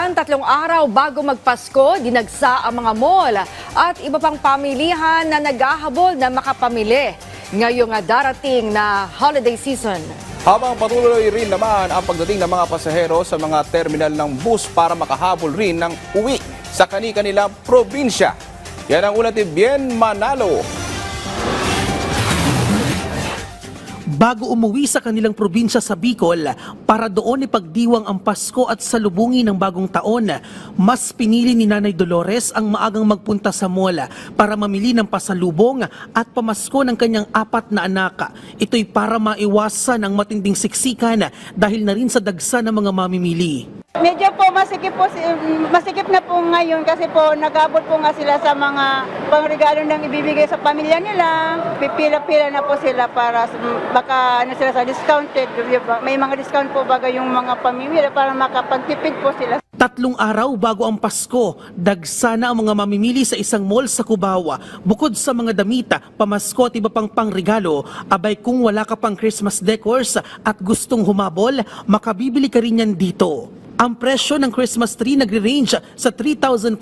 Samantalahan, 3 araw bago magpasko, dinagsa ang mga mall at iba pang pamilihan na naghahabol na makapamili ngayong darating na holiday season. Habang patuloy rin naman ang pagdating ng mga pasahero sa mga terminal ng bus para makahabol rin ng uwi sa kani-kanilang probinsya. Yan ang ulat ni Bien Manalo. Bago umuwi sa kanilang probinsya sa Bicol para doon ipagdiwang ang Pasko at salubungin ng bagong taon, mas pinili ni Nanay Dolores ang maagang magpunta sa mall para mamili ng pasalubong at pamasko ng kanyang 4 na anak. Ito'y para maiwasan ang matinding siksikan dahil na rin sa dagsa ng mga mamimili. Medyo po masikip na po ngayon kasi po nag-abot po nga sila sa mga pangregalo nang ibibigay sa pamilya nila. Pipila-pila na po sila para baka sila sa discounted. May mga discount po baga yung mga pamimili para makapagtipid po sila. 3 araw bago ang Pasko, dagsa na ang mga mamimili sa isang mall sa Cubao. Bukod sa mga damit, pamasko at iba pang pangregalo, abay kung wala ka pang Christmas decors at gustong humabol, makabibili ka rin yan dito. Ang presyo ng Christmas tree nagre-range sa 3,500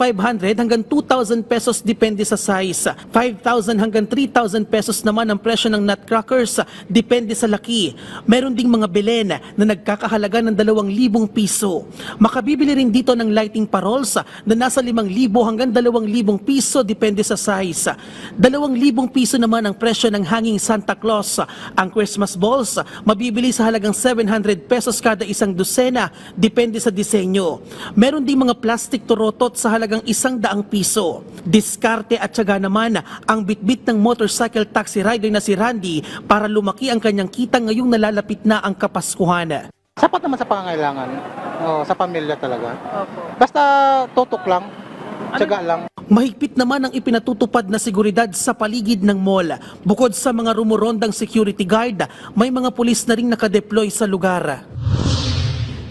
hanggang 2,000 pesos depende sa size. 5,000 hanggang 3,000 pesos naman ang presyo ng nutcrackers depende sa laki. Meron ding mga belen na nagkakahalaga ng 2,000 piso. Makabibili rin dito ng lighting paroles na nasa 5,000 hanggang 2,000 piso depende sa size. 2,000 piso naman ang presyo ng hanging Santa Claus. Ang Christmas balls mabibili sa halagang 700 pesos kada isang dosena depende sa disenyo. Meron ding mga plastic turotot sa halagang 100 piso. Diskarte at tiyaga naman ang bitbit ng motorcycle taxi rider na si Randy para lumaki ang kanyang kita ngayong nalalapit na ang Kapaskuhan. Sapat naman sa pangangailangan, sa pamilya talaga. Basta tutok lang, tiyaga lang. Mahigpit naman ang ipinatutupad na seguridad sa paligid ng mall. Bukod sa mga rumorondang security guard, may mga pulis na ring nakadeploy sa lugar.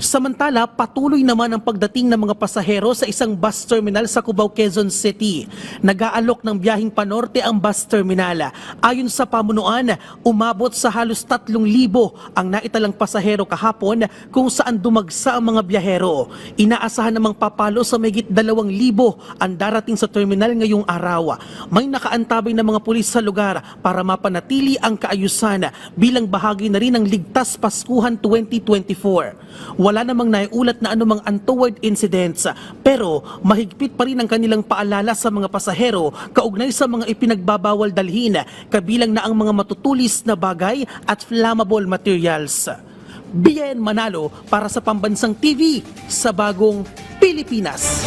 Samantala, patuloy naman ang pagdating ng mga pasahero sa isang bus terminal sa Cubao, Quezon City. Nag-aalok ng biyaheng panorte ang bus terminal. Ayon sa pamunuan, umabot sa halos 3,000 ang naitalang pasahero kahapon kung saan dumagsa ang mga biyahero. Inaasahan namang papalo sa mahigit 2,000 ang darating sa terminal ngayong araw. May nakaantabay na mga pulis sa lugar para mapanatili ang kaayusan bilang bahagi na rin ng Ligtas Paskuhan 2024. Wala namang naiulat na anumang untoward incidents, pero mahigpit pa rin ang kanilang paalala sa mga pasahero kaugnay sa mga ipinagbabawal dalhin, kabilang na ang mga matutulis na bagay at flammable materials. Bien Manalo para sa Pambansang TV sa Bagong Pilipinas.